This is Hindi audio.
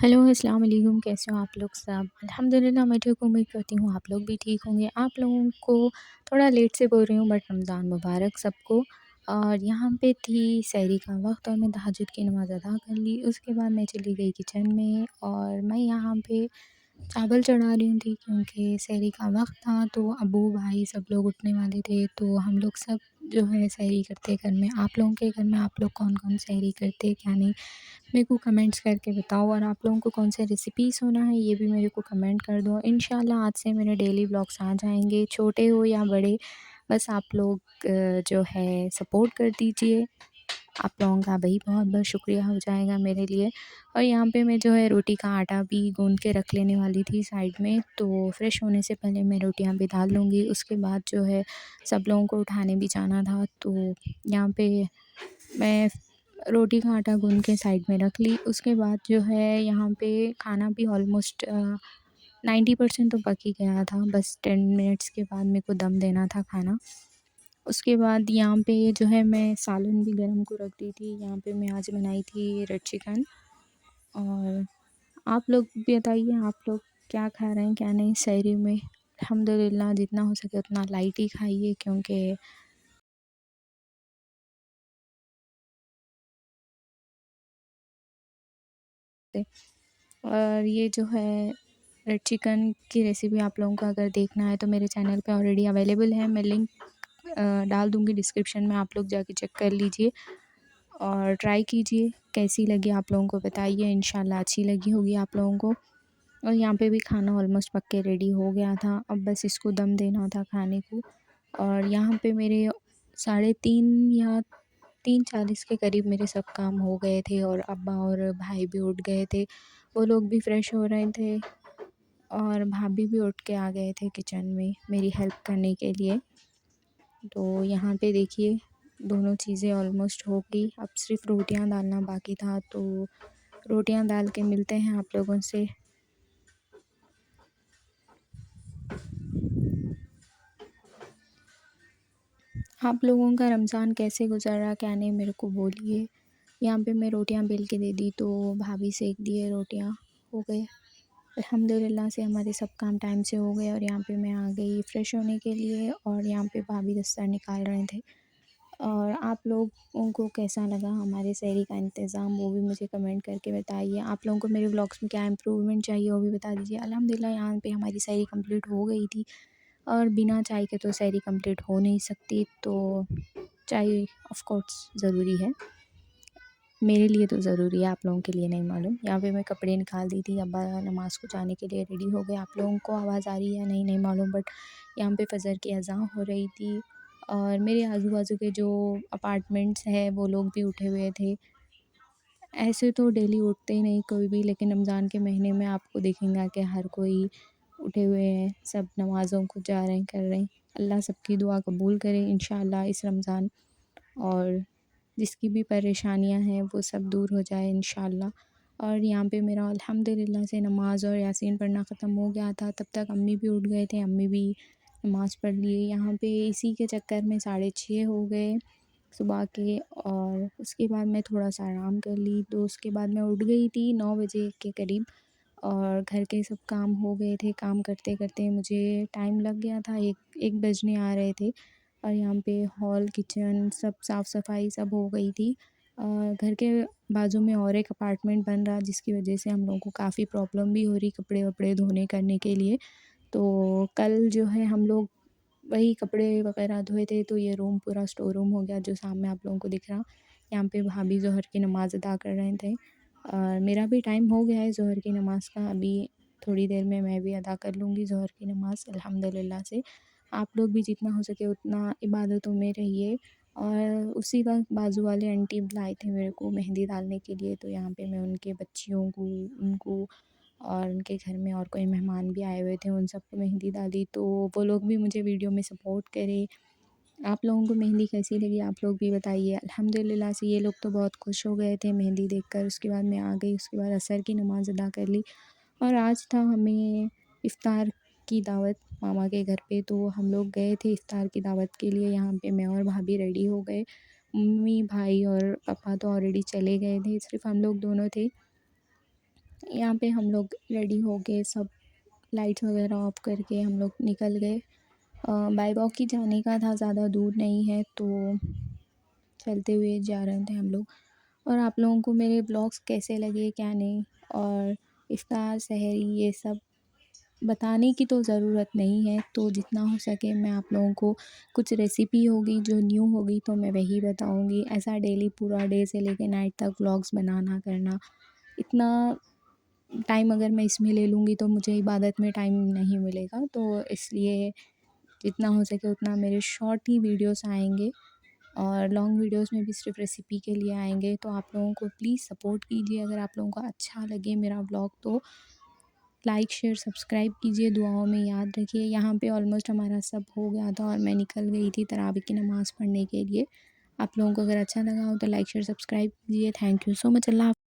हेलो, अस्सलाम वालेकुम। कैसे हो आप लोग सब? अल्हम्दुलिल्लाह मैं ठीक हूँ, उम्मीद करती हूँ आप लोग भी ठीक होंगे। आप लोगों को थोड़ा लेट से बोल रही हूँ बट रमज़ान मुबारक सबको। और यहाँ पे थी सहरी का वक़्त और मैं तहज्जुद की नमाज़ अदा कर ली। उसके बाद मैं चली गई किचन में और मैं यहाँ पे चावल चढ़ा रही थी क्योंकि सहरी का वक़्त था तो अब्बू भाई सब लोग उठने वाले थे तो हम लोग सब जो है सहरी करते घर में। आप लोगों के घर में आप लोग कौन-कौन सहरी करते क्या नहीं? मेरे को कमेंट्स करके बताओ और आप लोगों को कौन से रेसिपी सुना है ये भी मेरे को कमेंट कर दो। इंशाल्लाह आज से मेरे डेली व्लॉग्स आ जाएँगे, छोटे हो या बड़े, बस आप लोग जो है सपोर्ट कर दीजिए। आप लोगों का भी बहुत-बहुत शुक्रिया हो जाएगा मेरे लिए। और यहाँ पे मैं जो है रोटी का आटा भी गूँध के रख लेने वाली थी साइड में, तो फ्रेश होने से पहले मैं रोटियाँ भी डाल लूँगी। उसके बाद जो है सब लोगों को उठाने भी जाना था, तो यहाँ पे मैं रोटी का आटा गूँध के साइड में रख ली। उसके बाद जो है यहाँ पे खाना भी ऑलमोस्ट 90% तो पक ही गया था। बस 10 मिनट्स के बाद मेरे को दम देना था खाना। उसके बाद यहाँ पे जो है मैं सालन भी गरम को रख दी थी। यहाँ पे मैं आज बनाई थी रेड चिकन। और आप लोग भी बताइए आप लोग क्या खा रहे हैं क्या नहीं सहरी में? अल्हम्दुलिल्लाह जितना हो सके उतना लाइट ही खाइए क्योंकि और ये जो है रेड चिकन की रेसिपी आप लोगों को अगर देखना है तो मेरे चैनल पे ऑलरेडी अवेलेबल है। मैं लिंक डाल दूँगी डिस्क्रिप्शन में, आप लोग जाके चेक कर लीजिए और ट्राई कीजिए। कैसी लगी आप लोगों को बताइए, इंशाल्लाह अच्छी लगी होगी आप लोगों को। और यहाँ पे भी खाना ऑलमोस्ट पक के रेडी हो गया था, अब बस इसको दम देना था खाने को। और यहाँ पे मेरे साढ़े 3 या 3:40 के करीब मेरे सब काम हो गए थे और अब्बा और भाई भी उठ गए थे। वो लोग भी फ्रेश हो रहे थे और भाभी भी उठ के आ गए थे किचन में मेरी हेल्प करने के लिए। तो यहाँ पे देखिए दोनों चीज़ें ऑलमोस्ट हो गई, अब सिर्फ रोटियाँ डालना बाकी था, तो रोटियाँ डाल के मिलते हैं आप लोगों से। आप लोगों का रमज़ान कैसे गुज़रा क्या नहीं मेरे को बोलिए। यहाँ पे मैं रोटियाँ बेल के दे दी तो भाभी सेक दिए रोटियाँ, हो गए। अल्हम्दुलिल्लाह से हमारे सब काम टाइम से हो गए और यहाँ पे मैं आ गई फ़्रेश होने के लिए और यहाँ पे भाभी दस्तर निकाल रहे थे। और आप लोगों को कैसा लगा हमारे सहरी का इंतज़ाम वो भी मुझे कमेंट करके बताइए। आप लोगों को मेरे व्लॉग्स में क्या इम्प्रूवमेंट चाहिए वो भी बता दीजिए। अल्हम्दुलिल्लाह यहाँ पे हमारी सहरी कंप्लीट हो गई थी और बिना चाय के तो सहरी कंप्लीट हो नहीं सकती, तो चाय ऑफ़ कोर्स ज़रूरी है। मेरे लिए तो ज़रूरी है, आप लोगों के लिए नहीं मालूम। यहाँ पे मैं कपड़े निकाल दी थी, अब्बा नमाज़ को जाने के लिए रेडी हो गए। आप लोगों को आवाज़ आ रही है या नहीं, नहीं मालूम, बट यहाँ पे फ़जर की अज़ान हो रही थी और मेरे आजू-बाजू के जो अपार्टमेंट्स हैं वो लोग भी उठे हुए थे। ऐसे तो डेली उठते ही नहीं कोई भी, लेकिन रमज़ान के महीने में आपको दिखेगा कि हर कोई उठे हुए हैं, सब नमाज़ों को जा रहे हैं, कर रहे हैं। अल्लाह सबकी दुआ कबूल करे इंशाअल्लाह इस रमज़ान। और जिसकी भी परेशानियाँ हैं वो सब दूर हो जाए इंशाअल्लाह। और यहाँ पे मेरा अल्हम्दुलिल्लाह से नमाज़ और यासीन पढ़ना ख़त्म हो गया था, तब तक अम्मी भी उठ गए थे, अम्मी भी नमाज़ पढ़ लिए। यहाँ पे इसी के चक्कर में 6:30 हो गए सुबह के और उसके बाद मैं थोड़ा-सा आराम कर ली, तो उसके बाद मैं उठ गई थी 9 बजे के करीब और घर के सब काम हो गए थे। काम करते-करते मुझे टाइम लग गया था, 1 बजने आ रहे थे और यहाँ पे हॉल, किचन सब साफ़-सफ़ाई सब हो गई थी। घर के बाजू में और एक अपार्टमेंट बन रहा जिसकी वजह से हम लोगों को काफ़ी प्रॉब्लम भी हो रही कपड़े-वपड़े धोने करने के लिए। तो कल जो है हम लोग वही कपड़े वगैरह धोए थे, तो ये रूम पूरा स्टोर रूम हो गया जो सामने आप लोगों को दिख रहा। यहाँ पे भाभी ज़ोहर की नमाज़ अदा कर रहे थे और मेरा भी टाइम हो गया है ज़ोहर की नमाज़ का, अभी थोड़ी देर में मैं भी अदा कर लूँगी ज़ोहर की नमाज़ अल्हम्दुलिल्लाह से। आप लोग भी जितना हो सके उतना इबादतों में रहिए। और उसी वक़्त बाजू वाले आंटी बुलाए थे मेरे को मेहंदी डालने के लिए, तो यहाँ पे मैं उनके बच्चियों को, उनको और उनके घर में और कोई मेहमान भी आए हुए थे, उन सबको मेहंदी डाली, तो वो लोग भी मुझे वीडियो में सपोर्ट करे। आप लोगों को मेहंदी कैसी लगी आप लोग भी बताइए। अल्हम्दुलिल्लाह से ये लोग तो बहुत खुश हो गए थे मेहंदी देखकर। उसके बाद मैं आ गई, उसके बाद असर की नमाज़ अदा कर ली और आज था हमें इफ़्तार की दावत मामा के घर पे, तो हम लोग गए थे इफ़्तार की दावत के लिए। यहाँ पे मैं और भाभी रेडी हो गए। मम्मी, भाई और पापा तो ऑलरेडी चले गए थे, सिर्फ़ हम लोग दोनों थे। यहाँ पे हम लोग रेडी हो गए, सब लाइट्स वगैरह ऑफ करके हम लोग निकल गए। बाय वॉक ही जाने का था, ज़्यादा दूर नहीं है, तो चलते हुए जा रहे थे हम लोग। और आप लोगों को मेरे ब्लॉग्स कैसे लगे क्या नहीं, और इफ्तार, सहरी, ये सब बताने की तो ज़रूरत नहीं है, तो जितना हो सके मैं आप लोगों को कुछ रेसिपी होगी जो न्यू होगी तो मैं वही बताऊंगी। ऐसा डेली पूरा डे से लेके नाइट तक व्लॉग्स बनाना करना, इतना टाइम अगर मैं इसमें ले लूँगी तो मुझे इबादत में टाइम नहीं मिलेगा, तो इसलिए जितना हो सके उतना मेरे शॉर्ट ही वीडियोस आएंगे, और लॉन्ग वीडियोस में भी सिर्फ रेसिपी के लिए आएंगे। तो आप लोगों को प्लीज़ सपोर्ट कीजिए, अगर आप लोगों को अच्छा लगे मेरा व्लॉग तो लाइक शेयर सब्सक्राइब कीजिए, दुआओं में याद रखिए। यहाँ पे ऑलमोस्ट हमारा सब हो गया था और मैं निकल गई थी तरावी की नमाज़ पढ़ने के लिए। आप लोगों को अगर अच्छा लगा हो तो लाइक शेयर सब्सक्राइब कीजिए। Thank you so much. Allah.